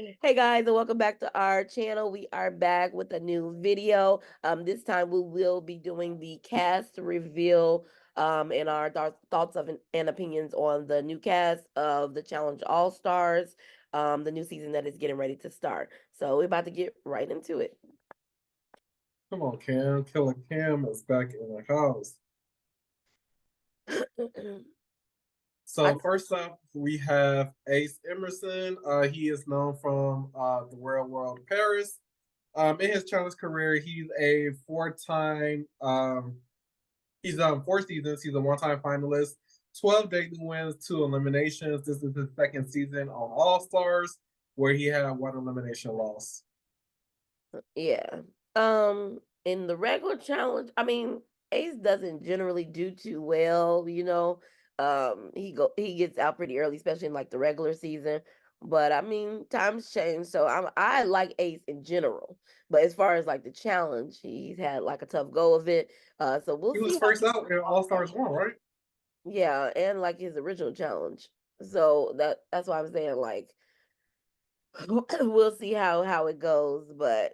Hey guys, and welcome back to our channel. We are back with a new video. This time we will be doing the cast reveal and our thoughts and opinions on the new cast of the Challenge All Stars, the new season that is getting ready to start. So we're about to get right into it. Come on, Cam. Killer Cam is back in the house. I So first up, we have Ace Emerson. He is known from the Real World Paris. In his challenge career, he's a four-time. He's done 4 seasons. He's a one-time finalist. 12 daily wins, 2 eliminations. This is his second season on All Stars, where he had 1 elimination loss. Yeah. In the regular challenge, I mean, Ace doesn't generally do too well. He gets out pretty early, especially in like the regular season. But I mean, times change, so I like Ace in general. But as far as like the challenge, he's had like a tough go of it. So we'll He was see how first out in All Stars 1, right? yeah, and like his original challenge. So that's why I'm saying like we'll see how it goes, but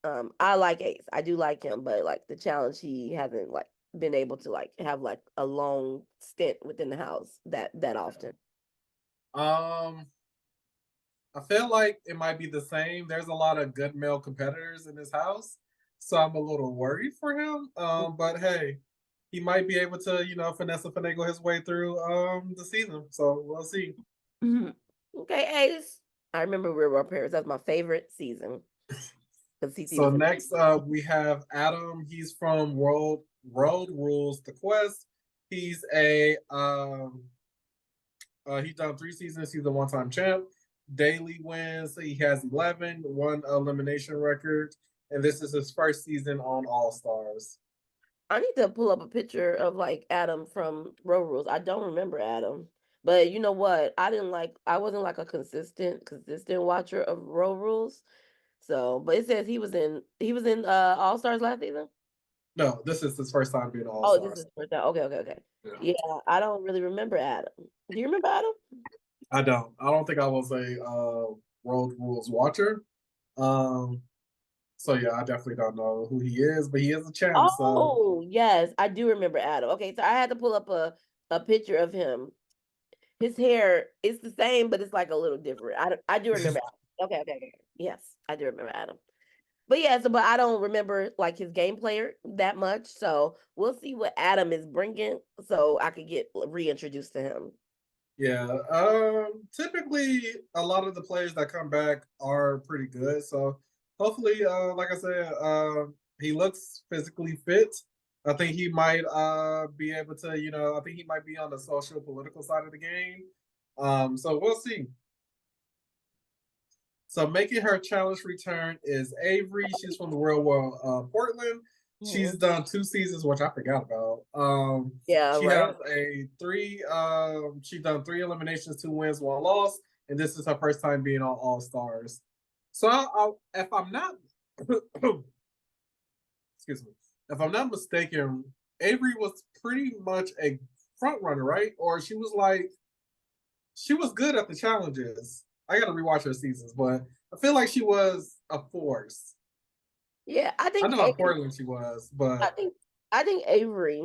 I like Ace. I do like him, but like the challenge he hasn't like been able to like have like a long stint within the house that often. Um, I feel like it might be the same. There's a lot of good male competitors in this house, so I'm a little worried for him. But hey, he might be able to, finesse and finagle his way through the season. So we'll see. Mhm. Okay, Ace. I remember we were our parents. That's my favorite season because CC So was in. next up we have Adam. He's from World Road Rules the Quest. He's a he's done 3 seasons. He's a one-time champ. Daily wins. He has 11, one elimination record, and this is his first season on All Stars. I need to pull up a picture of like Adam from Road Rules. I don't remember Adam. But you know what? I wasn't like a consistent watcher of Road Rules. So, but it says he was in All Stars last season. No, this is his first time being All Oh, this Stars. is first time. Okay. Yeah, Yeah, I don't really remember Adam. Do you remember Adam? I don't. I don't think I was a Road Rules watcher. Um, so yeah, I definitely don't know who he is, but he is a champ. So Oh, yes, I do remember Adam. Okay, so I had to pull up a picture of him. His hair is the same, but it's like a little different. I do remember Adam. Okay. Yes, I do remember Adam. But yeah, but I don't remember like his game player that much. So we'll see what Adam is bringing, so I could get reintroduced to him. yeah, typically a lot of the players that come back are pretty good. So hopefully, like I said, he looks physically fit. I think he might be able to, I think he might be on the social political side of the game. So we'll see. So making her challenge return is Avery. She's from the real world Portland. She's Mhm. done 2 seasons, which I forgot about. Yeah, She has right. a she's done 3 eliminations, 2 wins, 1 loss, and this is her first time being on All Stars. So if I'm not excuse me, if I'm not mistaken, Avery was pretty much a front runner, right? Or she was good at the challenges. I got to rewatch her seasons, but I feel like she was a force. Yeah, I know how Portland she was, I but think I think Avery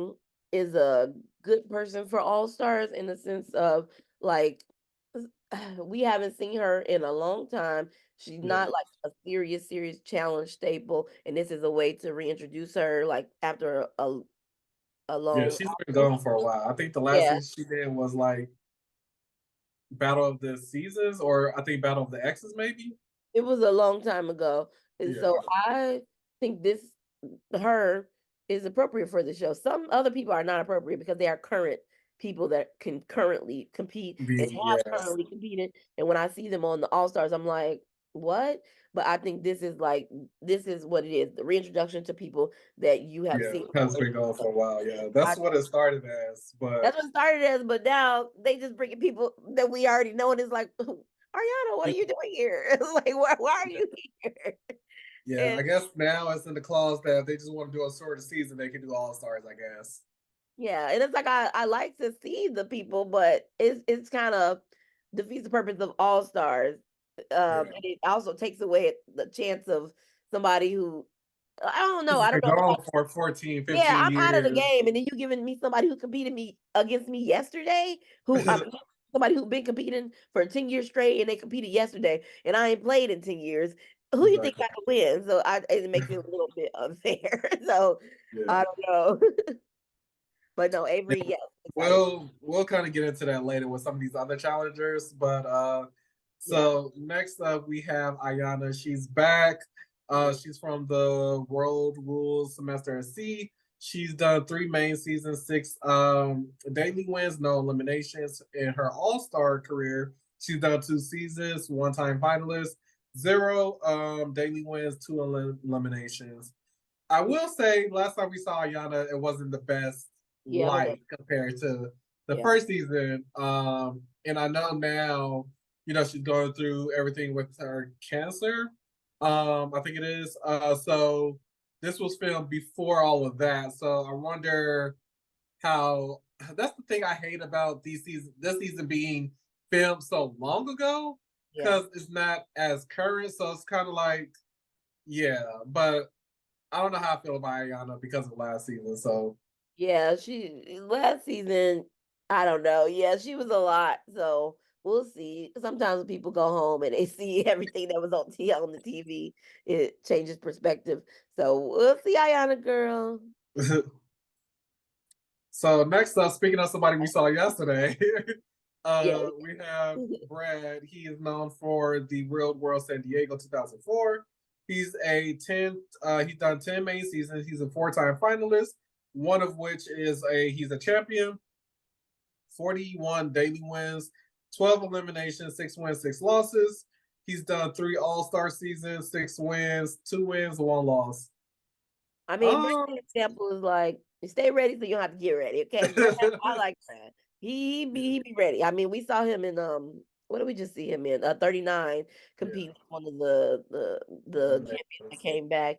is a good person for All Stars in the sense of like we haven't seen her in a long time. She's yeah, not like a serious challenge staple, and this is a way to reintroduce her like after a yeah, long she's been absence. gone for a while. I think the last Yeah, thing she did was like Battle of the Seasons, or I think Battle of the Exes, maybe. it was a long time ago, and Yeah, so I think this her is appropriate for the show. Some other people are not appropriate because they are current people that can currently compete and have yes, currently competed. And when I see them on the All Stars, I'm like, what? But I think this is what it is, the reintroduction to people that you have yeah, seen has on. been gone for a while. Yeah, I, that's what it started as. But that's what it started as, but now they just bringing people that we already know, and it's like, Ariana, what are you doing here? Like, why are you here? yeah, And I guess now it's in the clause that if they just want to do a shorter season, they can do All Stars. I guess. yeah, and it's like I like to see the people, but it's kind of defeats the purpose of All Stars. Yeah. And it also takes away the chance of somebody who I don't know. This has I don't been know. going for 14, Yeah, 15 I'm out of the years. game, and then you giving me somebody who competed me against me yesterday, who I mean, somebody who's been competing for 10 years straight, and they competed yesterday, and I ain't played in 10 years. Who you think Exactly. I can win? So it makes it a little bit unfair. So I Yeah. don't know, but no, Yeah. Avery, yes, excited. We'll kind of get into that later with some of these other challengers. But Yeah, so next up we have Ayana. She's back. She's from the World Rules Semester at Sea. She's done 3 main seasons, 6 daily wins, no eliminations. In her All-Star career, she's done 2 seasons, one-time finalist, 0 daily wins, 2 eliminations. I yeah, will say, last time we saw Ayana, it wasn't the best yeah. I don't know. light compared to the Yeah, first season. And I know now, she's going through everything with her cancer. I think it is. So this was filmed before all of that. So I wonder how. That's the thing I hate about this season being filmed so long ago, yeah. because it's not as current. So it's kind of like, yeah, but I don't know how I feel about Ayana because of last season. So Yeah, she last season, I don't know. Yeah, she was a lot. So we'll see. Sometimes when people go home and they see everything that was on the TV, it changes perspective. So we'll see, Ayana girl. so next up, speaking of somebody we saw yesterday, Yeah, we have Brad. He is known for the Real World San Diego 2004. He's done 10 main seasons. He's a four-time finalist, one of which is he's a champion, 41 daily wins, 12 eliminations, 6 wins, 6 losses. He's done 3 All-Star seasons, 6 wins, 2 wins, 1 loss. I mean, Brand's Um, example is like stay ready so you don't have to get ready. Okay, Brad, I like Brad. He be ready. I mean, we saw him in what did we just see him in? 39 yeah, competing with one of the champions that eliminations. came back.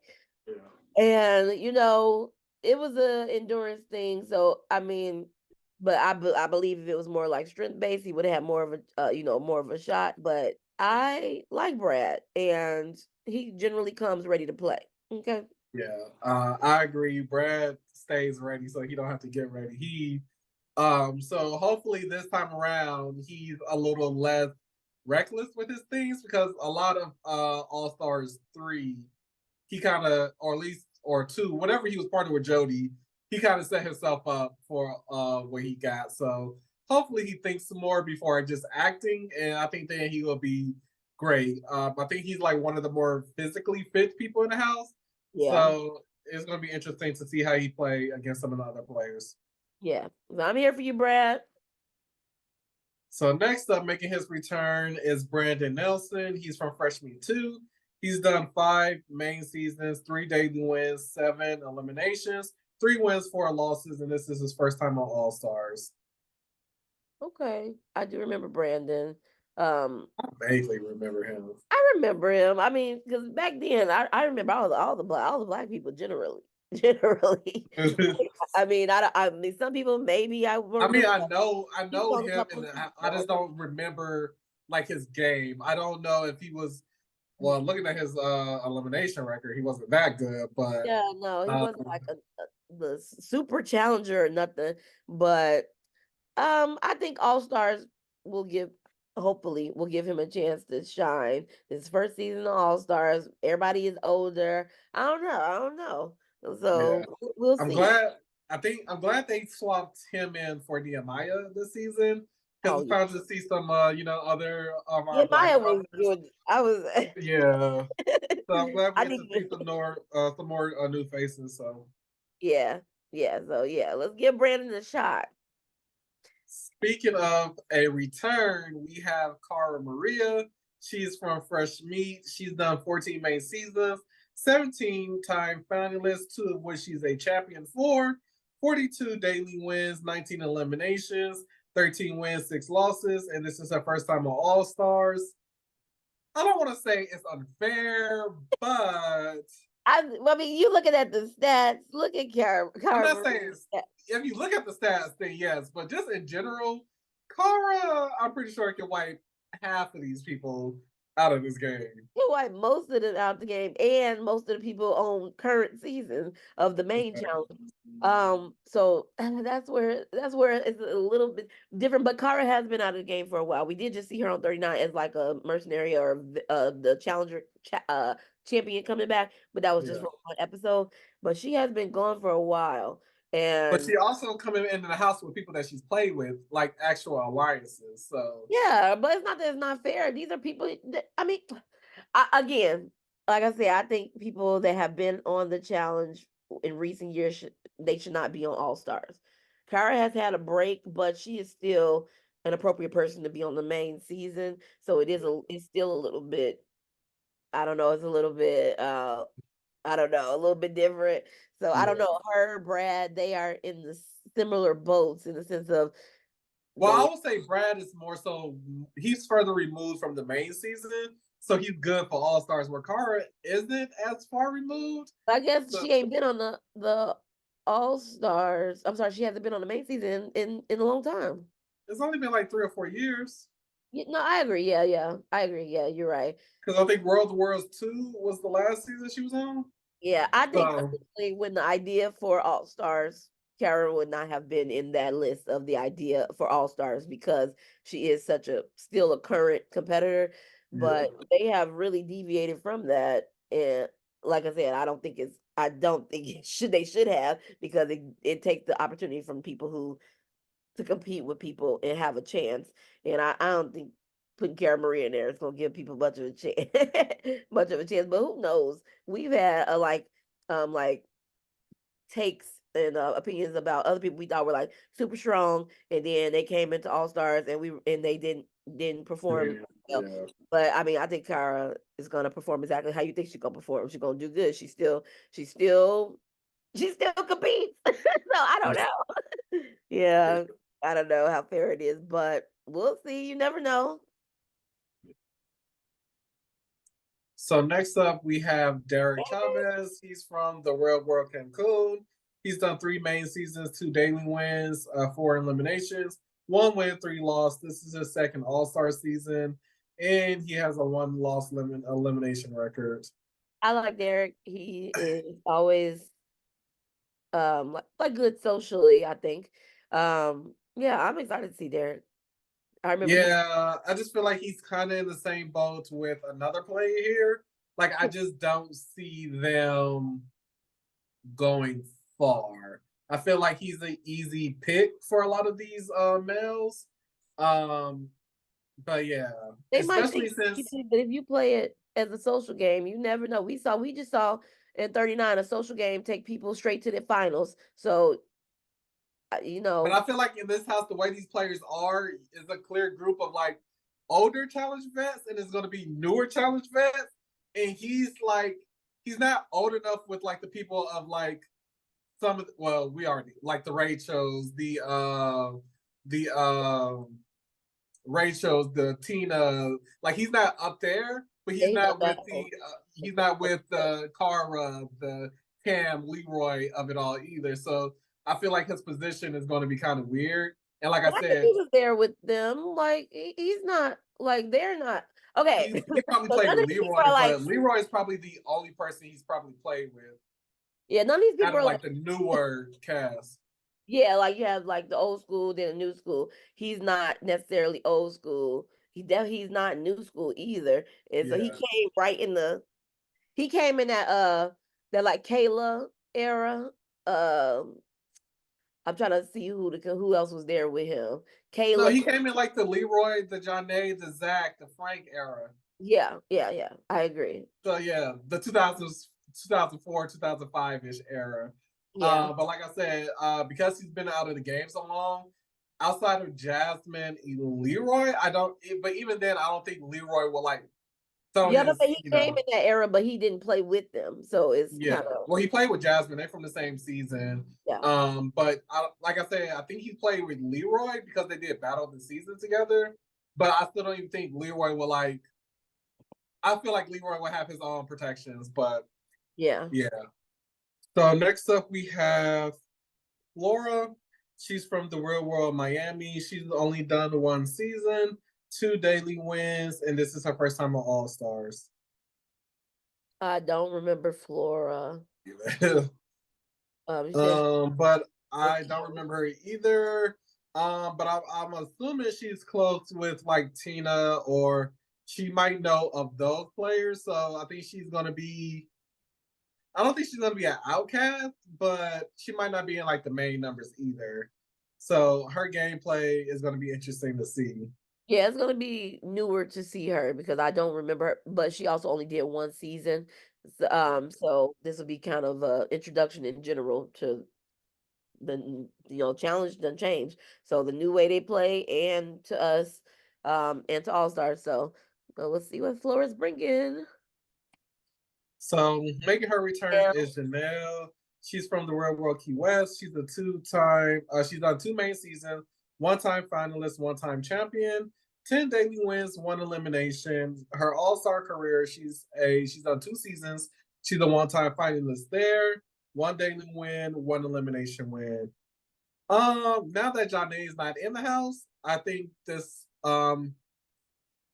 Yeah. And it was a endurance thing. So I mean, but I believe if it was more like strength based, he would have had more of a more of a shot. But I like Brad, and he generally comes ready to play. Okay. Yeah, I agree. Brad stays ready, so he don't have to get ready. So hopefully this time around he's a little less reckless with his things, because a lot of All Stars 3, he kind of, or at least or 2, whatever he was partnered with Jody, he kind of set himself up for what he got. So hopefully he thinks some more before just acting, and I think then he will be great. I think he's like one of the more physically fit people in the house, Yeah. so it's going to be interesting to see how he play against some of the other players. Yeah. So I'm here for you, Brad. So next up, making his return is Brandon Nelson. He's from Freshman 2. He's done 5 main seasons, 3 daily wins, 7 eliminations, 3 wins, 4 losses, and this is his first time on All Stars. Okay. I do remember Brandon. Um, I vaguely remember him. I remember him. I mean, because back then I remember all the black people generally. Generally. I mean, I mean some people maybe I will I mean, remember I he was know on a him, couple and of I seasons. just don't remember like his game. I don't know if he was, well, looking at his elimination record, he wasn't that good, but Yeah, no, he wasn't um, like the super challenger or nothing. But I think All Stars will give hopefully will give him a chance to shine. His first season of All Stars, everybody is older. I don't know. yeah, So we'll I'm see. glad. I'm glad they swapped him in for Nehemiah this season, because Oh it's yeah. fun to see some, other of our Yeah, black Maya was brothers. good. I was Yeah, so I'm glad we I get to need see to some more new faces. So yeah. Yeah, so yeah, let's give Brandon a shot. speaking of a return, we have Cara Maria. She's from Fresh Meat. She's done 14 main seasons, 17-time finalist, 2 of which she's a champion for, 42 daily wins, 19 eliminations, 13 wins, 6 losses, and this is her first time on All Stars. I don't want to say it's unfair, but I mean, you looking at the stats. Look at I'm Cara not Marie. saying if you look at the stats, then yes, but just in general, Cara, I'm pretty sure can wipe half of these people out of this game. You like most of them out the game, and most of the people on current season of the main Right. challenge. So that's where it's a little bit different. But Kara has been out of the game for a while. We did just see her on 39 as like a mercenary or the champion coming back, but that was just Yeah. for one episode. But she has been gone for a while, But and she also coming into the house with people that she's played with, like actual alliances. So yeah, but it's not that it's not fair. These are people that, I mean, again, like I said, I think people that have been on the challenge in recent years they should not be on All Stars. Kara has had a break, but she is still an appropriate person to be on the main season. So it's still a little bit, I don't know, it's a little bit I don't know, a little bit different. So I don't yeah. know, her, Brad, they are in the similar boats in the sense of Well, they I would say Brad is more so he's further removed from the main season, so he's good for All Stars. Where Cara isn't as far removed, I guess so she ain't been on the All Stars. I'm sorry, she hasn't been on the main season in a long time. it's only been like 3 or 4 years. Yeah, no, I agree. Yeah, yeah, I agree. Yeah, you're right. Because I think World of Worlds 2 was the last season she was on. Yeah, I think So originally when the idea for All Stars, Kara would not have been in that list of the idea for All Stars because she is such a still a current competitor. yeah. But they have really deviated from that, and like I said, I don't think they should have because it takes the opportunity from people who to compete with people and have a chance. And I don't think putting Cara Maria in there is gonna give people much of a chance, much of a chance. But who knows? We've had like takes and opinions about other people we thought were like super strong, and then they came into All Stars and they didn't perform Yeah. well. Yeah. But I mean, I think Cara is gonna perform exactly how you think she's gonna perform. She's gonna do good. She still competes. So I don't know. Yeah, I don't know how fair it is, but we'll see. You never know. So next up, we have Derek Chavez. He's from the Real World Cancun. He's done 3 main seasons, 2 daily wins, 4 eliminations, 1 win, 3 loss. This is his second All Star season, and he has a 1 loss elimination record. I like Derek. He is always like good socially, I think. Yeah, I'm excited to see Derek. I remember he Yeah, I just feel like he's kind of in the same boat with another player here. Like I just don't see them going far. I feel like he's an easy pick for a lot of these males. Um, but yeah, they might especially think since but if you play it as a social game, you never know. We just saw in 39 a social game take people straight to the finals. So you but know, I feel like in this house, the way these players are is a clear group of like older challenge vets, and it's gonna be newer challenge vets. And he's not old enough with like the people of like some of well, we already like the raid shows, the Rachel's, the Tina, like he's not up there, but yeah, he's he's not not that with old. he's not with the Cara, the Cam, Leroy of it all either. So I feel like his position is going to be kind of weird. And like I But I think said, he was there with them. Like he's not like they're not okay. he probably So played none with of these people Leroy, are like but Leroy is probably the only person he's probably played with yeah, none of these out people of are like like the newer cast. yeah, like you have like the old school, then the new school. He's not necessarily old school. He's not new school either. And so he Yeah. came right in the he came in that like Kayla era. Um I'm trying to see who else was there with him. No, Kayla, he came in like the Leroy, the Johnny, the Zach, the Frank era. yeah, yeah, yeah. I agree. So yeah, the 2000s, 2004, 2005 ish era. Yeah. But like I said, because he's been out of the game so long, outside of Jasmine and Leroy, I don't. But even then, I don't think Leroy will like throw Yeah, but his. he came in that era, but he didn't play with them. So it's Yeah. kind of Well, he played with Jasmine. They're from the same season. yeah. But like I said, I think he played with Leroy because they did battle the season together. But I still don't even think Leroy will like. I feel like Leroy will have his own protections, but Yeah. yeah. So next up we have Laura. She's from the real world Miami. She's only done 1 season. 2 daily wins, and this is her first time on All Stars. I don't remember Flora. You said But with I don't Tina. remember her either. But I'm assuming she's close with like Tina, or she might know of those players. So I think she's gonna be. I don't think she's gonna be an outcast, but she might not be in like the main numbers either. So her gameplay is gonna be interesting to see. Yeah, it's gonna be newer to see her because I don't remember her, but she also only did one season. So this will be kind of a introduction in general to the challenge done change. So the new way they play and to us, and to All Stars. So let's see what Flora's bringing. So making her return Yeah, is Janelle. She's from the Real World Key West. She's a two-time. She's done 2 main seasons, one-time finalist, one-time champion, 10 daily wins, one elimination. Her All-Star career, she's done 2 seasons. She's a one-time finalist there, one daily win, one elimination win. Now that Janae is not in the house, I think this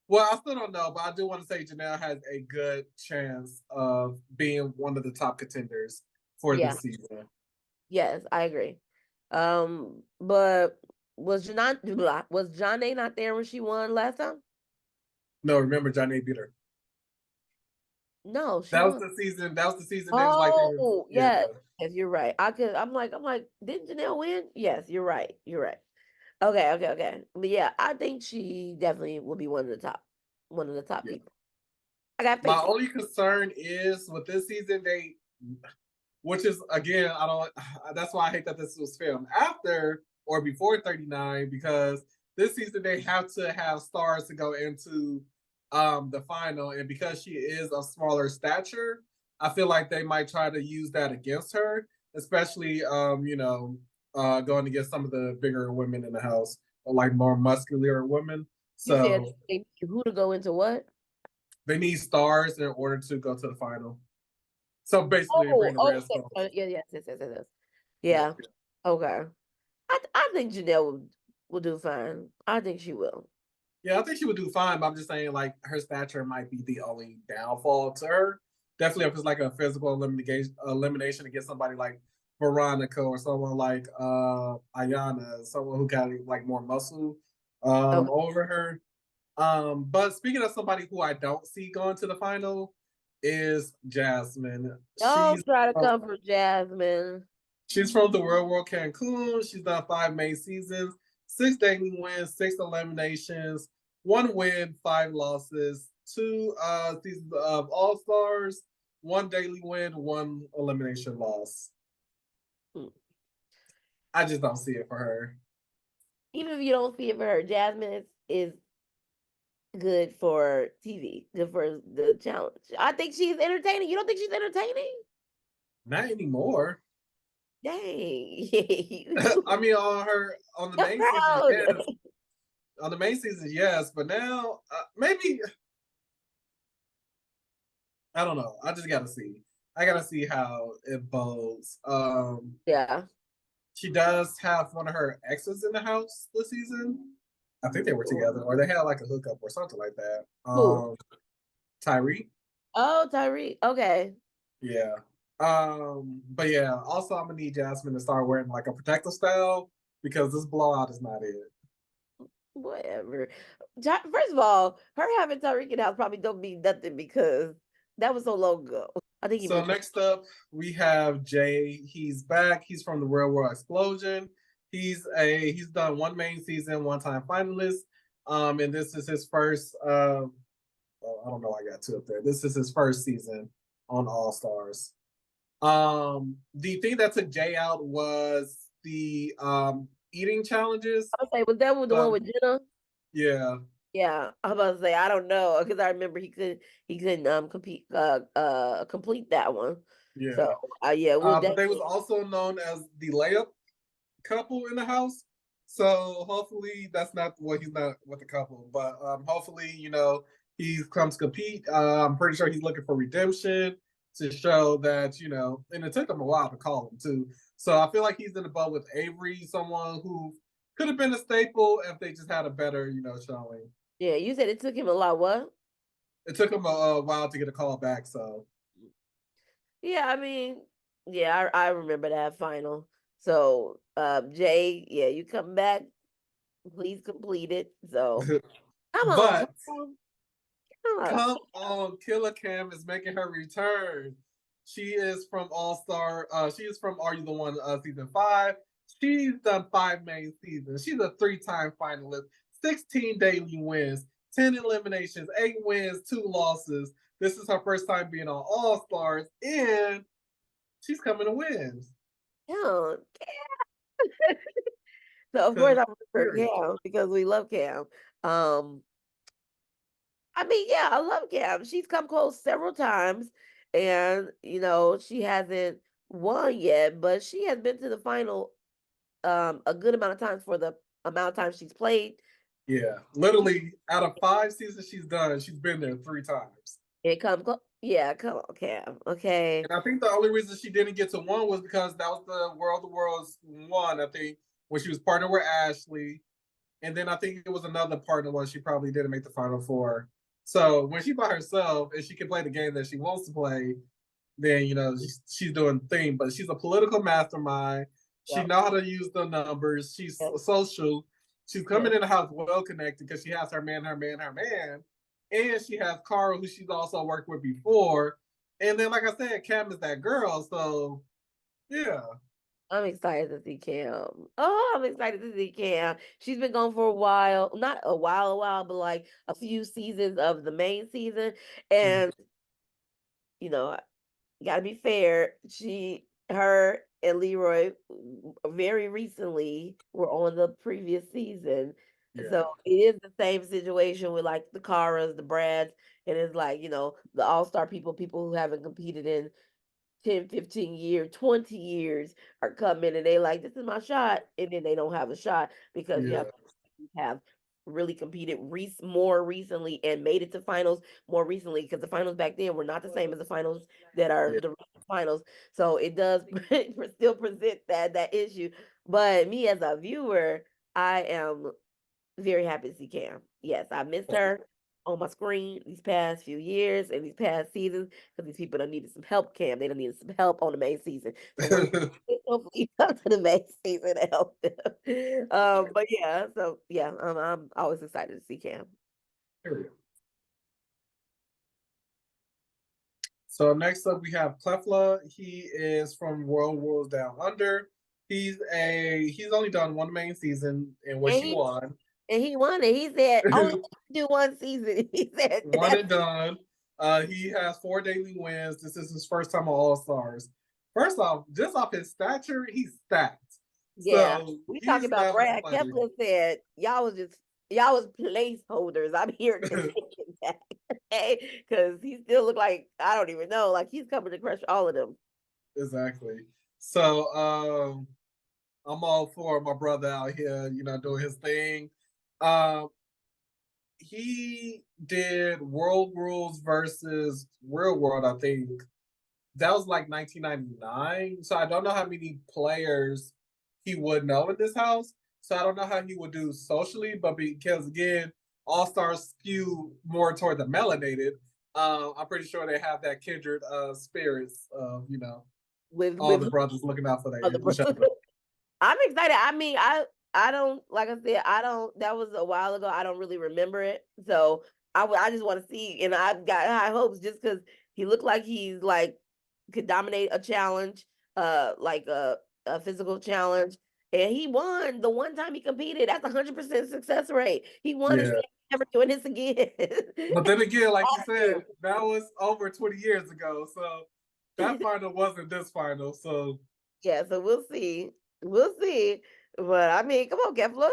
well, I still don't know, but I do want to say Janelle has a good chance of being one of the top contenders for yeah, this season. yes, I agree. But was John A not there when she won last time? No, remember Janae beat her. No, she That was won. the season. That was the season. They was like, Oh, yeah. yes. Yes, you're right. I'm like, didn't Janelle win? Yes, you're right. You're right. Okay, okay, okay. But yeah, I think she definitely will be one of the top Yeah. people. I got My faith in only concern is with this season, which is again, I don't. That's why I hate that this was filmed after or before 39, because this season they have to have stars to go into the final, and because she is of smaller stature, I feel like they might try to use that against her, especially going against some of the bigger women in the house, or like more muscular women. you. You said So who to go into what? they need stars in order to go to the final. So basically, Oh, bring the oh, Redstones. yeah, yes, yes, yes, yes, yes. Yeah. Yeah. Okay. I think Janelle will do fine. I think she will. Yeah, I think she would do fine, but I'm just saying, like, her stature might be the only downfall to her. Definitely, if it's like a physical elimination against somebody like Veronica or someone like Ayana, someone who got like more muscle Okay. over her. But speaking of somebody who I don't see going to the final is Jasmine. Don't try to come for Jasmine. She's from the Real World Cancun. She's done 5 main seasons, 6 daily wins, 6 eliminations, 1 win, 5 losses, 2 seasons of All Stars, 1 daily win, 1 elimination loss. Hmm. I just don't see it for her. Even if you don't see it for her, Jasmine is good for TV, good for the challenge. I think she's entertaining. You don't think she's entertaining? Not anymore. Dang. I mean, on the You're main season, proud. yes. On the main season, yes, but now maybe I don't know. I just gotta see. I gotta see how it bows. Yeah. She does have one of her exes in the house this season. I think they were together, or they had like a hookup or something like that. Who? Tyree, Oh, Tyreek. Okay. yeah. But yeah, also I'm gonna need Jasmine to start wearing like a protective style because this blowout is not it. Whatever. First of all, her having Tyreek in the house probably don't mean nothing because that was so long ago. I think he So moved. next up we have Jay. He's back. He's from the Real World Explosion. He's done 1 main season, one-time finalist. And this is his first well, I don't know. I got 2 up there. This is his first season on All Stars. The thing that took Jay out was the eating challenges. I was like, was that the one So with Jenna? yeah, Yeah, I was about to say I don't know because I remember he couldn't complete that one. So yeah. yeah, we'll But they was definitely. also known as the layup couple in the house. So hopefully that's not what he's not with the couple, but hopefully he comes to compete. I'm pretty sure he's looking for redemption to show that and it took him a while to call him too. So I feel like he's in the boat with Avery, someone who could have been a staple if they just had a better showing. Yeah, you said it took him a lot. What? It took him a while to get a call back. So Yeah, I mean, yeah, I remember that final. So, Jay, yeah, you come back, please complete it. So, come on, but Cam. Come on. come on, Killer Cam is making her return. She is from All Star. She is from Are You the One? Season 5. She's done 5 main seasons. She's a 3-time finalist, 16 daily wins, 10 eliminations, 8 wins, 2 losses. This is her first time being on All Stars, and she's coming to wins. Cam. So, of course, Cause I remember period. Cam because we love Cam. Um, I mean, yeah, I love Cam. She's come close several times, and she hasn't won yet, but she has been to the final a good amount of times for the amount of times she's played. Yeah, literally out of 5 seasons she's done, she's been there 3 times. It comes close. Yeah, come on, Cam. Okay. And I think the only reason she didn't get to one was because that was the World of Worlds one. I think when she was partnered with Ashley, and then I think it was another partner one she probably didn't make the final four. So when she by herself and she can play the game that she wants to play, then she's doing the thing. But she's a political mastermind. She Yep. know how to use the numbers. She's Yes. social. She's coming Yes. in the house well connected because she has her man, her man, her man, and she has Cara, who she's also worked with before. And then, like I said, Cam is that girl. So yeah, I'm excited to see Cam. Oh, I'm excited to see Cam. She's been gone for a while. Not a while, but like a few seasons of the main season. And, you know, gotta be fair. Her and Leroy very recently were on the previous season. yeah, So it is the same situation with like the Caras, the Brads, and it's like, the all-star people who haven't competed in 10, 15 years, 20 years are coming and they like, this is my shot. And then they don't have a shot because you yeah, have really competed more recently and made it to finals more recently because the finals back then were not the same as the finals that are yeah. the recent finals. So it does still present that issue. But me as a viewer, I am very happy to see Cam. Yes, I missed her on my screen these past few years and these past seasons because these people don't needed some help, Cam. They don't need some help on the main season. So hopefully you come to the main season to help them. But yeah, so yeah, I'm always excited to see Cam. Period. So next up we have Kefla. He is from World Wars Down Under. He's only done 1 main season in which And he he won. and he won it. He said only do one season. He said One that's and done. He has 4 daily wins. This is his first time on All Stars. First off, just off his stature, he's stacked. yeah. So We talking he's about not Brad. funny. Kefla said y'all was placeholders. I'm here to take it back. Okay. Because he still look like I don't even know. Like he's coming to crush all of them. Exactly. So I'm all for my brother out here, doing his thing. Um, he did World Rules versus Real World, I think. That was like 1999. So I don't know how many players he would know in this house. So I don't know how he would do socially, but because again, All Stars skew more toward the melanated. I'm pretty sure they have that kindred spirits of all With the brothers looking out for other each brothers. other. I'm excited. I mean, I don't like I said, I don't that was a while ago. I don't really remember it. So I just want to see and I've got high hopes just because he looked like he's like could dominate a challenge, like a physical challenge. And he won the one time he competed. That's 100% success rate. He won and Yeah. said, never doing this again. But then again, like you Attitude. said, that was over 20 years ago. So that final wasn't this final. So Yeah, so we'll see. We'll see. But I mean, come on, Kefla.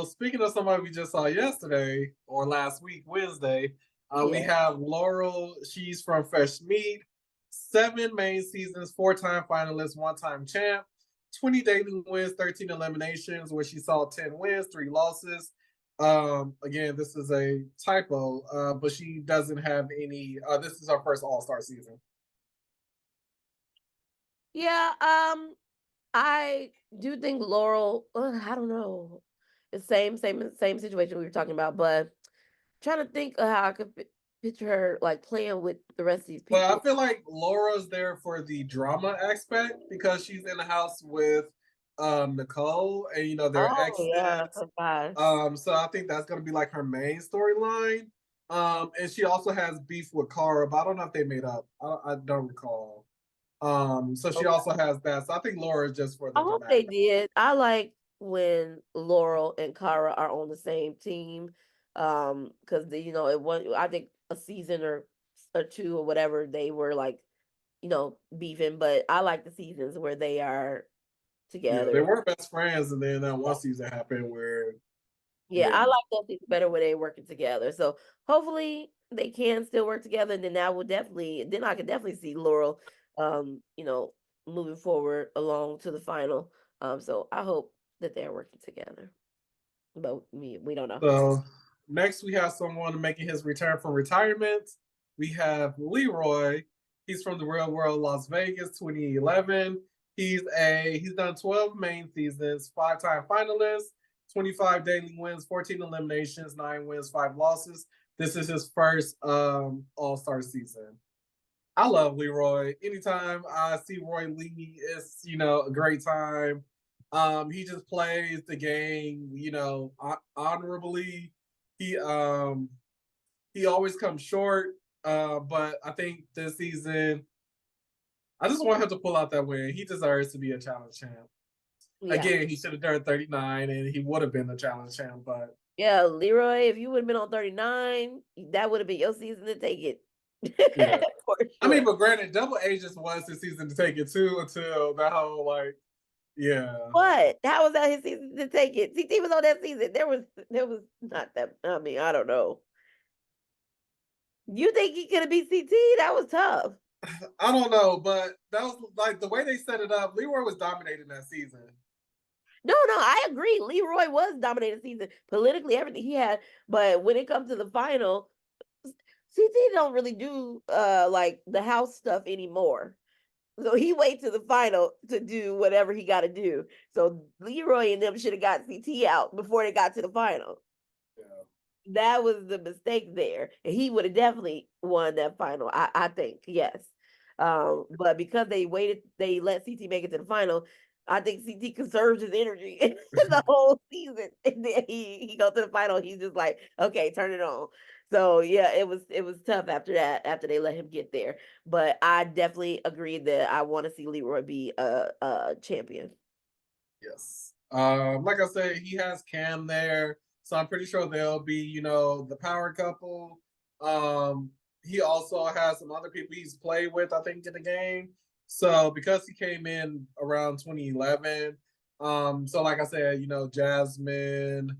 speaking of somebody we just saw yesterday or last week, Wednesday, we Yeah. have Laurel. She's from Fresh Meat. 7 main seasons, 4-time finalist, 1-time champ. 20 daily wins, 13 eliminations, where she saw 10 wins, 3 losses. Again, this is a typo, but she doesn't have any. This is her first All Star season. Yeah, I do think Laurel, I don't know. The same situation we were talking about, but trying to think of how I could picture her like playing with the rest of these But I people. feel like Laura's there for the drama aspect because she's in the house with Nicole and they're Oh yeah, I exes. forgot. So I think that's gonna be like her main storyline. And she also has beef with Cara, but I don't know if they made up. I don't recall. So she Okay. also has that. So I think Laura is just for I the hope they dramatic. did. I like when Laurel and Cara are on the same team. Because it was I think a season or two or whatever they were like, beefing, but I like the seasons where they are Yeah, they together. were best friends, and then that one season happened where Yeah, yeah. I like those things better when they working together. So hopefully they can still work together, and then then I can definitely see Laurel, moving forward along to the final. So I hope that they're working together. But we don't know. So next we have someone making his return from retirement. We have Leroy. He's from the real world Las Vegas 2011. He's done 12 main seasons, 5-time finalist, 25 daily wins, 14 eliminations, 9 wins, 5 losses. This is his first all-star season. I love Leroy. Anytime I see Roy Lee, it's a great time. He just plays the game, honorably. He um he always comes short. But I think this season, I just want him to pull out that win. He deserves to be a challenge champ. Yeah, Again, he should have done 39 and he would have been the challenge champ, but yeah, Leroy. If you would have been on 39, that would have been your season to take it yeah. for I mean, sure. but granted, Double A just was his season to take it too until that whole yeah. What? How was that his season to take it? CT was on that season. There was not that. I mean, I don't know. You think he could have beat CT? That was tough. I don't know, but that was like the way they set it up. Leroy was dominating that season. No, no, I agree. Leroy was dominating season politically, everything he had. But when it comes to the final, CT don't really do like the house stuff anymore. So he waits to the final to do whatever he got to do. So Leroy and them should have got CT out before they got to the final. Yeah. That was the mistake there. And he would have definitely won that final. I think, yes. But because they let CT make it to the final, I think CT conserves his energy the whole season. And then he goes to the final, he's just like, okay, turn it on. So yeah, it was tough after that, after they let him get there. But I definitely agree that I want to see Leroy be a champion. Yes. Like I said, he has Cam there, so I'm pretty sure they'll be, the power couple. Um, he also has some other people he's played with, I think, in the game. So because he came in around 2011, so like I said, Jasmine,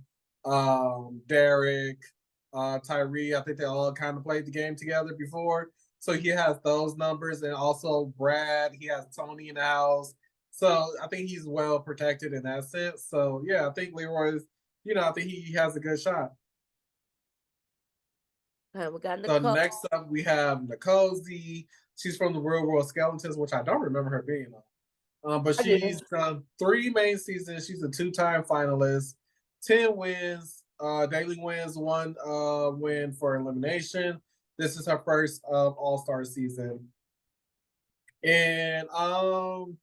Derek, Tyree, I think they all kind of played the game together before. So he has those numbers, and also Brad. He has Tony in the house. So I think he's well protected in that sense. So yeah, I think Leroy's, I think he has a good shot. We got So Nicole. next up we have Nicole. She's from the Real World Skeletons, which I don't remember her being on. But I do. she's done 3 main seasons. She's a 2-time finalist, 10 wins, daily wins, 1 win for elimination. This is her first All-Star season. And also,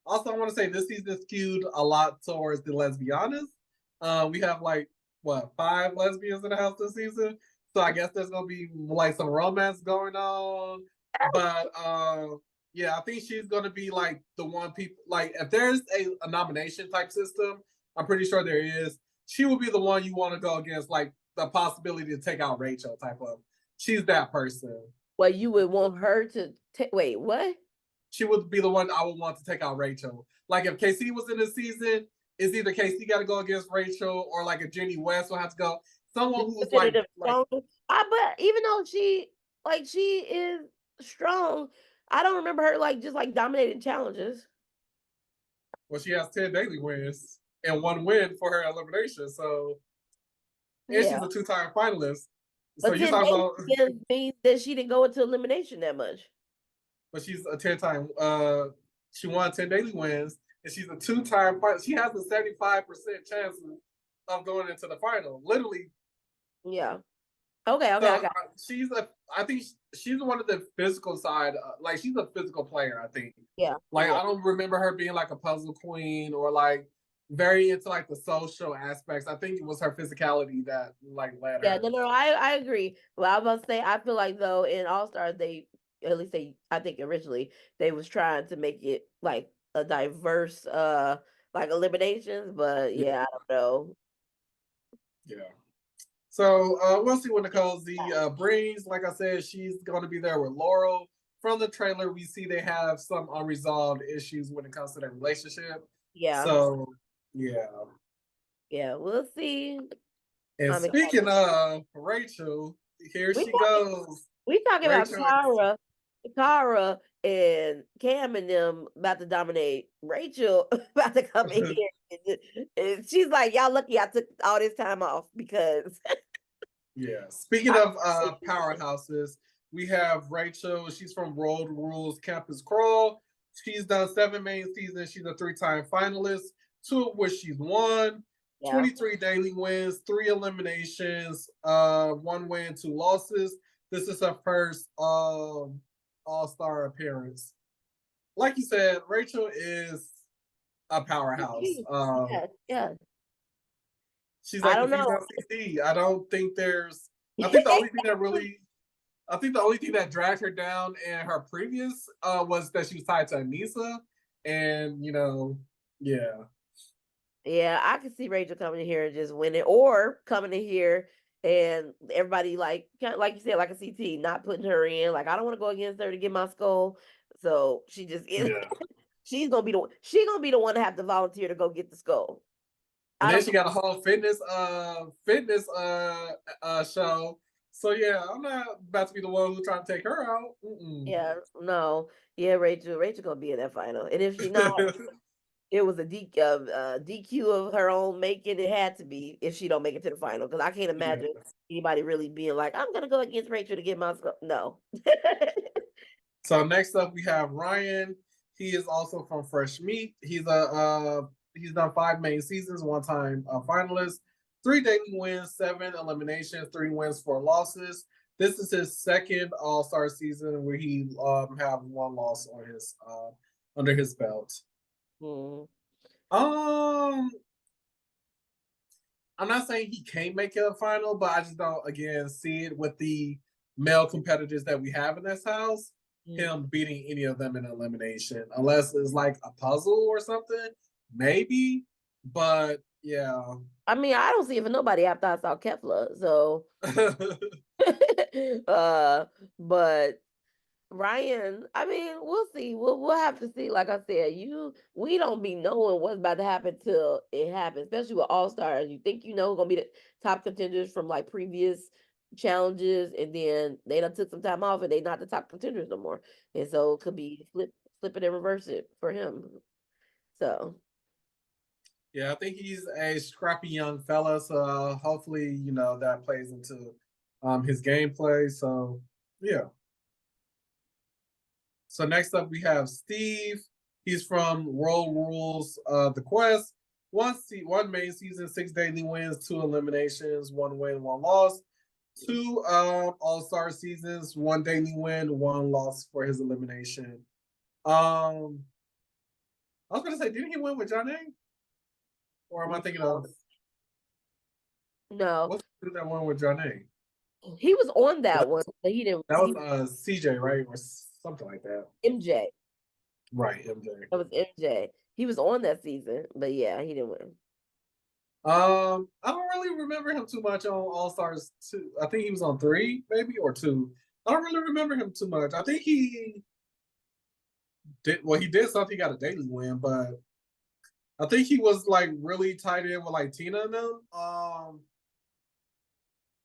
I want to say this season skewed a lot towards the lesbianas. We have like what 5 lesbians in the house this season, so I guess there's gonna be like some romance going on. But yeah, I think she's gonna be like the one people like if there's a nomination type system, I'm pretty sure there is. She will be the one you want to go against, like the possibility to take out Rachel type of. She's that person. Well, you would want her to wait, what? She would be the one I would want to take out Rachel. Like if KC was in this season, it's either KC got to go against Rachel or like a Jenny West will have to go. Someone who's like Definitive strong. But even though she is strong, I don't remember her like just like dominating challenges. well, she has 10 daily wins and 1 win for her elimination. So and Yeah. she's a 2-time finalist. So But you 10 talk days about, means that she didn't go into elimination that much. but she's a 10-time. She won 10 daily wins, and she's a 2-time. She has a 75% chance of going into the final. Literally. Yeah. Okay, okay, So I got she's a. I think she's one of the physical side. Like she's a physical player. I think. yeah, Like yeah. I don't remember her being like a puzzle queen or like very into like the social aspects. I think it was her physicality that like led Yeah, no, her. no, I agree. Well, I was about to say, I feel like though in All Stars, they at least they, I think originally they was trying to make it like a diverse, like eliminations, but Yeah, yeah, I don't know. yeah. So we'll see what Nicole Z brings. Like I said, she's going to be there with Laurel. From the trailer, we see they have some unresolved issues when it comes to their relationship. Yeah, So yeah. yeah, we'll see. And I'm speaking excited. of Rachel, here We she talking, goes. we talking about Rachel is Cara and Cam and them about to dominate. Rachel about to come in here, and she's like, "Y'all lucky I took all this time off because yeah. Speaking I." of powerhouses, we have Rachel. She's from Road Rules Campus Crawl. She's done 7 main seasons. She's a 3-time finalist, 2 of which she's won. Yeah. 23 daily wins, 3 eliminations, 1 win, 2 losses. This is her first All-Star appearance. Like you said, Rachel is a powerhouse. Yes, yes. She's I like the don't know. female CC. I don't think there's. I think the only thing that really I think the only thing that dragged her down in her previous was that she was tied to Anissa, and yeah, Yeah, I can see Rachel coming in here and just winning, or coming in here and everybody like kind of, like you said, like a CT, not putting her in. Like I don't want to go against her to get my skull, so she just yeah. she's gonna be the one to have to volunteer to go get the skull. And I then don't. she got a whole fitness show. So yeah, I'm not about to be the one who's trying to take her out. Yeah, no, yeah, Rachel gonna be in that final, and if she not, it was a DQ of her own making. It had to be if she don't make it to the final because I can't Yeah. imagine anybody really being like, I'm gonna go against Rachel to get my skull. No. So next up we have Ryan. He is also from Fresh Meat. He's done 5 main seasons, 1 time finalist, 3 daily wins, 7 eliminations, 3 wins, 4 losses. This is his second All Star season where he have 1 loss on his under his belt. Mm. Um, I'm not saying he can't make it a final, but I just don't again see it with the male competitors that we have in this house. Mm. Him beating any of them in elimination, unless it's like a puzzle or something, maybe. But yeah, I mean, I don't see it for nobody after I saw Kefla. So, uh, but Ryan, I mean, we'll see. We'll have to see. Like I said, we don't be knowing what's about to happen till it happens, especially with All Stars. You think you know who's gonna be the top contenders from like previous challenges, and then they done took some time off and they not the top contenders no more. And so it could be flip it and reverse it for him. So yeah, I think he's a scrappy young fella. So hopefully, that plays into his gameplay. So yeah. So next up we have Steve. He's from World Rules The Quest. 1 main season, 6 daily wins, 2 eliminations, 1 win, 1 loss. 2 All-Star seasons, 1 daily win, 1 loss for his elimination. I was gonna say, didn't he win with John A? Or am I thinking no, of no, what's that one with John A? he was on that one, but he didn't. That He was was CJ, right? Or something like that. MJ. Right, MJ. That was MJ. He was on that season, but yeah, he didn't win. I don't really remember him too much on All Stars 2. I think he was on 3, maybe, or 2. I don't really remember him too much. I think he did something, he got a daily win, but I think he was like really tied in with like Tina and them.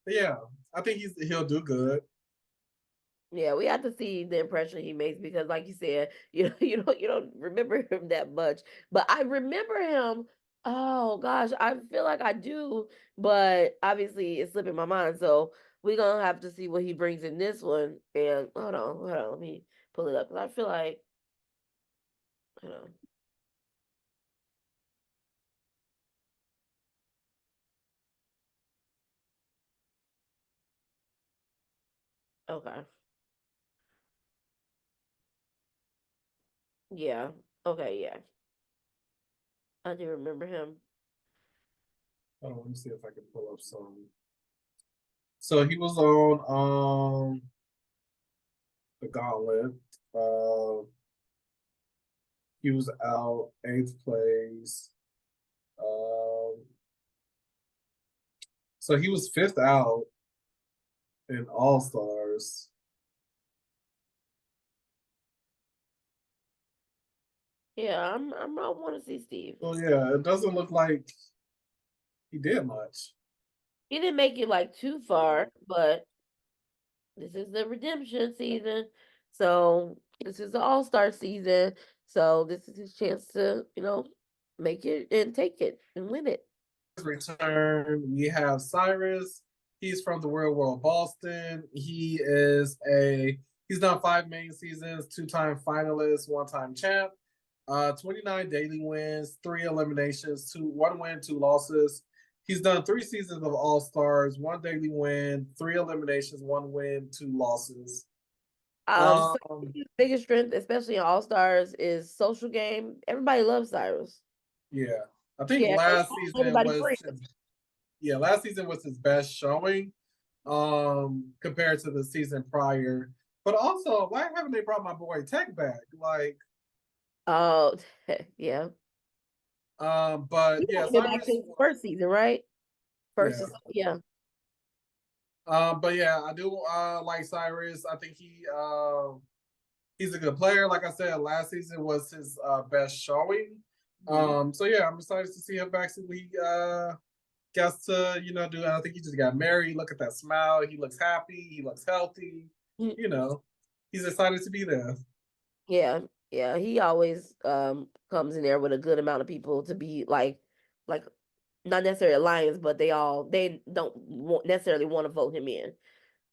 Yeah, I think he'll do good. Yeah, we have to see the impression he makes because, like you said, you don't remember him that much. But I remember him. Oh gosh, I feel like I do, but obviously it's slipping my mind. So we're gonna have to see what he brings in this one. And hold on, let me pull it up because I feel like hold on. Okay. Yeah. Okay, yeah. I do remember him. Oh, let me see if I can pull up some. So he was on the Gauntlet. Uh, he was out eighth place. Um, so he was fifth out in All Stars. Yeah, I want to see Steve. So yeah, it doesn't look like he did much. He didn't make it like too far, but this is the redemption season. So this is the all-star season. So this is his chance to, make it and take it and win it. Return, we have Cyrus. He's from the real world Boston. He's done 5 main seasons, two-time finalist, one-time champ. 29 daily wins, 3 eliminations, one win, 2 losses. He's done 3 seasons of All Stars, one daily win, 3 eliminations, one win, 2 losses. So Um, his biggest strength, especially in all-stars, is social game. Everybody loves Cyrus. yeah, I think Yeah, last season everybody was friends. last season was his best showing compared to the season prior. But also, why haven't they brought my boy Tech back? Like, Oh, yeah. but He yeah, only been back Cyrus, since the first season, right? First, yeah. yeah. But yeah, I do like Cyrus. I think he's a good player. Like I said, last season was his best showing. Mhm. So yeah, I'm excited to see him back. So he gets to do. I think he just got married. Look at that smile. He looks happy. He looks healthy. Mm, You know, he's excited to be there. yeah, yeah. He always comes in there with a good amount of people to be like not necessarily alliance, but they don't necessarily want to vote him in.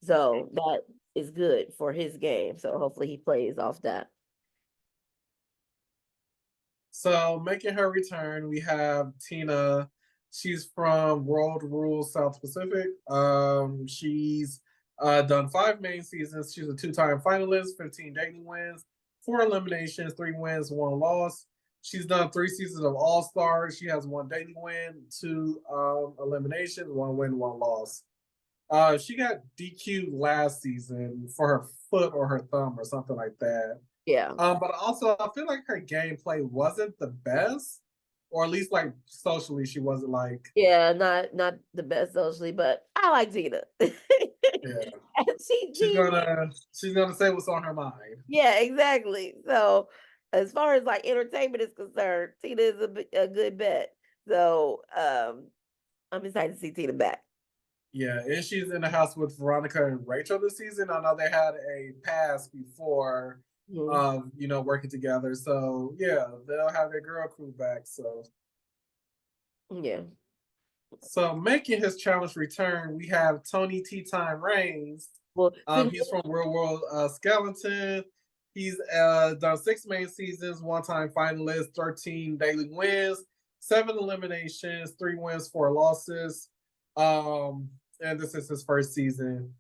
So that is good for his game. So hopefully he plays off that. So making her return, we have Tina. She's from World Rules South Pacific. She's done 5 main seasons. She's a two-time finalist, 15 daily wins, 4 eliminations, 3 wins, 1 loss. She's done 3 seasons of All Stars. She has 1 daily win, 2 eliminations, 1 win, 1 loss. She got DQ'd last season for her foot or her thumb or something like that. Yeah. But also, I feel like her gameplay wasn't the best, or at least like socially, she wasn't like, Yeah, not the best socially, but I like Tina. yeah. And She's gonna she's gonna say what's on her mind. yeah, exactly. So as far as like entertainment is concerned, Tina is a good bet. So I'm excited to see Tina back. Yeah, and she's in the house with Veronica and Rachel this season. I know they had a past before, Mhm. working together. So yeah, they'll have their girl crew back. Yeah. So making his challenge return, we have Tony Tea Time Reigns. Well, couldn't He's from Real World Skeleton. He's done 6 main seasons, one-time finalist, 13 daily wins, 7 eliminations, 3 wins, 4 losses. And this is his first season.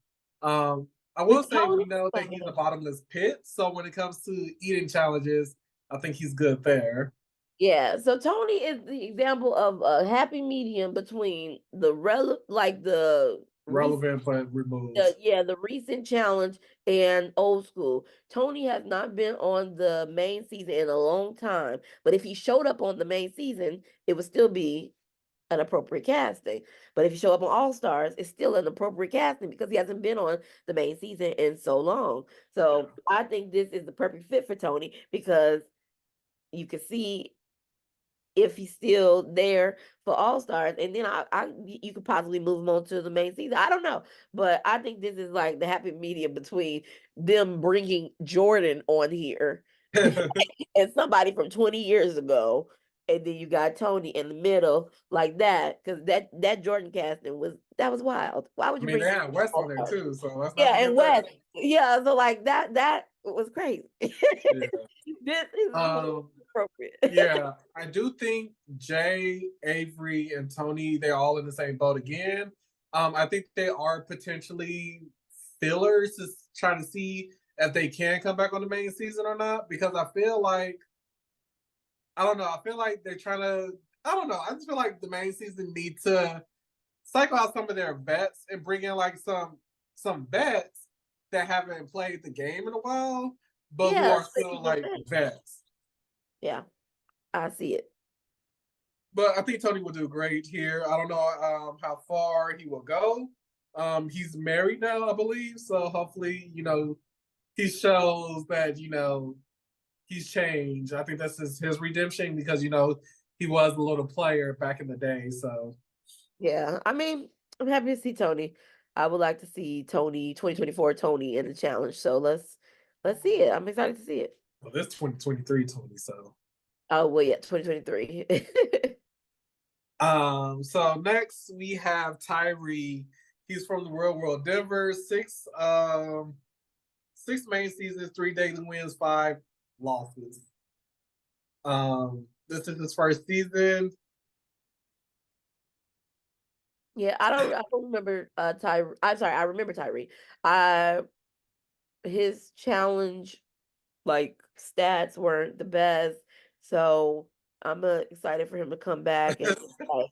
I will with say we Tony. know that he's a bottomless pit, so when it comes to eating challenges, I think he's good there. Yeah, so Tony is the example of a happy medium between like the recent Relevant but removed. the recent challenge and old school. Tony has not been on the main season in a long time, but if he showed up on the main season, it would still be an appropriate casting. But if you show up on All Stars, it's still an appropriate casting because he hasn't been on the main season in so long. Yeah. So I think this is the perfect fit for Tony because you can see if he's still there for All Stars, and then you could possibly move him on to the main season. I don't know, but I think this is like the happy medium between them bringing Jordan on here and somebody from 20 years ago, and then you got Tony in the middle like that because that Jordan casting was wild. Why would I you mean, bring they had West All on there Stars? too, so let's not Yeah, and forget West. that. Yeah, so like that was crazy. Yeah. This is more Um, appropriate. yeah, I do think Jay, Avery, and Tony, they're all in the same boat again. I think they are potentially fillers to try to see if they can come back on the main season or not. Because I feel like I don't know. I feel like they're trying to. I don't know. I just feel like the main season need to cycle out some of their vets and bring in like some vets that haven't played the game in a while, but who Yeah, are so they still can get like back. vets. Yeah, I see it. But I think Tony will do great here. I don't know how far he will go. He's married now, I believe. So hopefully, he shows that he's changed. I think that's his redemption because he was a little player back in the day. So Yeah, I mean, I'm happy to see Tony. I would like to see Tony 2024 Tony in the challenge. So let's see it. I'm excited to see it. well, this 2023 Tony. So Oh well, yeah, 2023. so next we have Tyree. He's from the Real World Denver. Six main seasons, 3 daily wins, 5 losses. This is his first season. Yeah, I don't remember Tyree. I'm sorry, I remember Tyree. I his challenge like stats weren't the best. So I'm excited for him to come back and like compete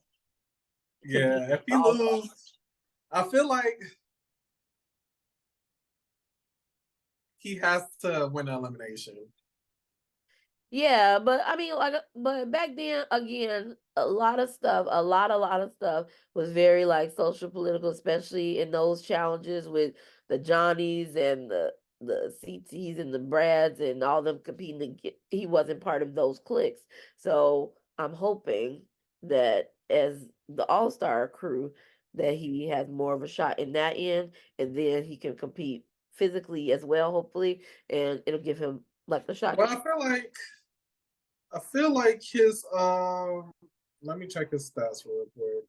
Yeah, if he all. loses, I feel like he has to win an elimination. Yeah, but I mean, like, but back then, again, a lot of stuff was very like social political, especially in those challenges with the Johnnies and the CTs and the Brads and all them competing to get. He wasn't part of those cliques, so I'm hoping that as the All Star crew, that he has more of a shot in that end, and then he can compete physically as well, hopefully, and it'll give him like a shot to. Well, I feel like his let me check his stats real quick.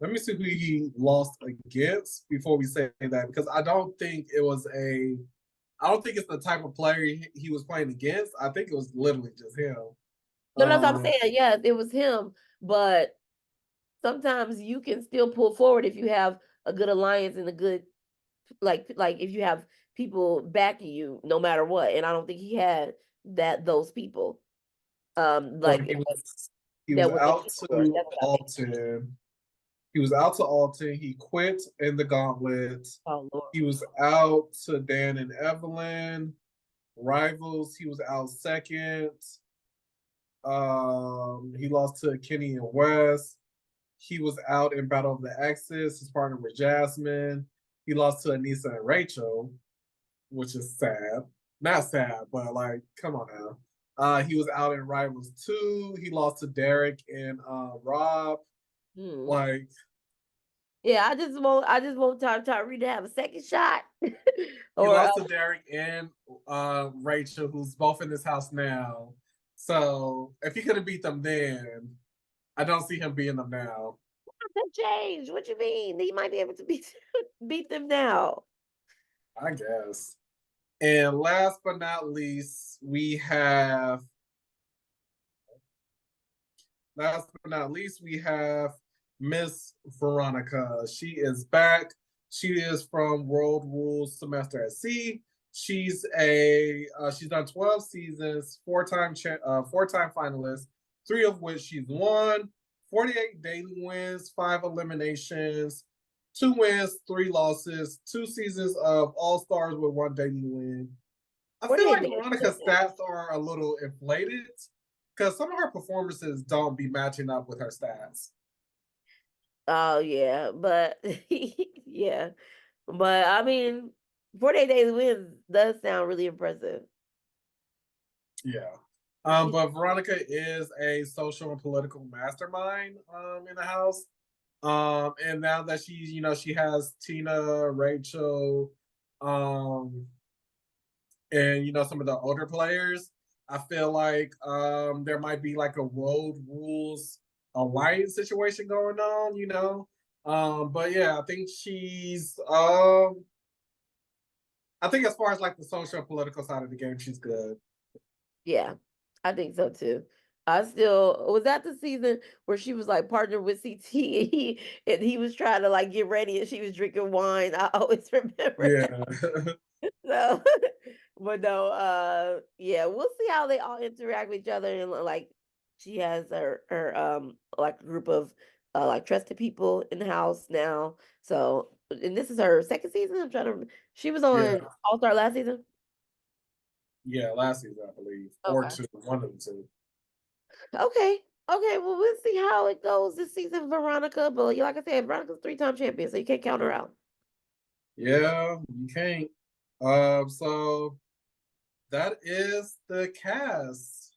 Let me see who he lost against before we say that because I don't think it's the type of player he was playing against. I think it was literally just him. No, that's what I'm Um, saying. Yes, it was him, but sometimes you can still pull forward if you have a good alliance and a good like if you have people backing you no matter what. And I don't think he had those people. so Like he was that would make out it work. to That's what I mean. Alton. He was out to Alton. He quit in the gauntlet. Oh Lord. He was out to Dan and Evelyn. Rivals, he was out second. He lost to Kenny and West. He was out in Battle of the Exes. His partner was Jasmine. He lost to Anissa and Rachel, which is sad. Not sad, but like, come on now. He was out in Rivals 2. He lost to Derek and Rob. Hmm. Like, Yeah, I just want Tyree to have a second shot. he or lost to Derek and Rachel, who's both in this house now. So if he couldn't beat them then, I don't see him beating them now. that change. What you mean? He might be able to beat them now. I guess. And last but not least, we have Miss Veronica. She is back. She is from World Rules Semester at Sea. She's done 12 seasons, four-time finalist, 3 of which she's won, 48 daily wins, 5 eliminations, 2 wins, 3 losses, 2 seasons of All Stars with 1 daily win. I feel 48 like days. Veronica's stats are a little inflated because some of her performances don't be matching up with her stats. Oh yeah, but yeah, but I mean, 48 days wins does sound really impressive. Yeah. She, But Veronica is a social and political mastermind in the house. And now that she has Tina, Rachel, um, and some of the older players, I feel like there might be like a road rules alliance situation going on. But yeah, I think as far as like the social and political side of the game, she's good. yeah, I think so too. I still was that the season where she was like partnered with CT and he was trying to like get ready and she was drinking wine. I always remember that. Yeah. So, but no, yeah, we'll see how they all interact with each other and like she has her like group of like trusted people in the house now. So, and this is her second season. I'm trying to remember. She was on Yeah. All Star last season. Yeah, last season, I believe. Or Okay. two, one of the two. Okay. Okay. Well, we'll see how it goes this season, Veronica. But like I said, Veronica's three-time champion, so you can't count her out. Yeah, you can't. So that is the cast.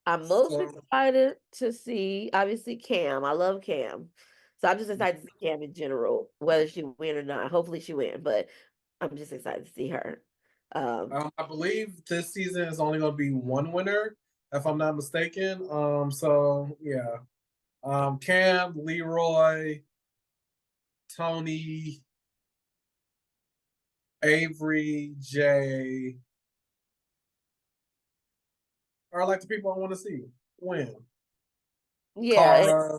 I'm most So excited to see, obviously, Cam. I love Cam. So I'm just excited to see Cam in general, whether she win or not. Hopefully she win, but I'm just excited to see her. Um, I believe this season is only going to be one winner, if I'm not mistaken. So yeah, Cam, Leroy, Tony, Avery, Jay are like the people I want to see win. yeah, and Cara,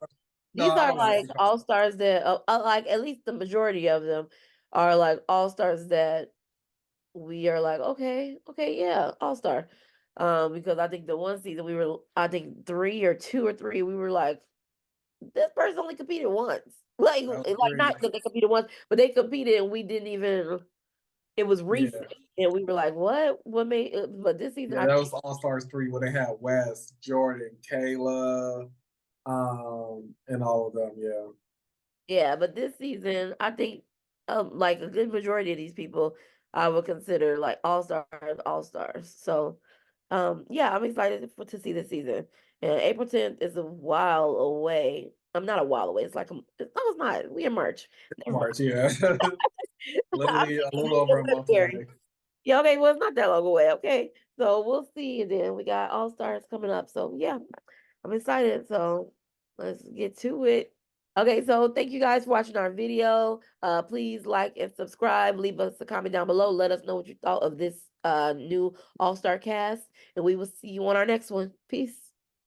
no, these I are don't want to like see Cara. all stars that, like at least the majority of them are like all stars that we are like, okay, okay, yeah, all star. Because I think the one season we were, I think three or two or three, we were like, this person only competed once. I Like agree. not that they competed once, but they competed and we didn't even. It was Yeah, recent, and we were like, "What? What made?" But this season, yeah, I that think, was All Stars 3 where they had Wes, Jordan, Kayla, and all of them. Yeah, yeah. But this season, I think, like a good majority of these people, I would consider like all stars, all stars. So, yeah, I'm excited to see this season. And April 10th is a while away. I'm not a while away. It's like it's not. We in March. Never mind. March. Yeah, I'm literally a little thinking over it's a month February. away. Yeah, okay, well, it's not that long away, okay? So we'll see, and then we got All Stars coming up. So yeah, I'm excited. So let's get to it. Okay, so thank you guys for watching our video. Please like and subscribe. Leave us a comment down below. Let us know what you thought of this new All Star cast, and we will see you on our next one. Peace.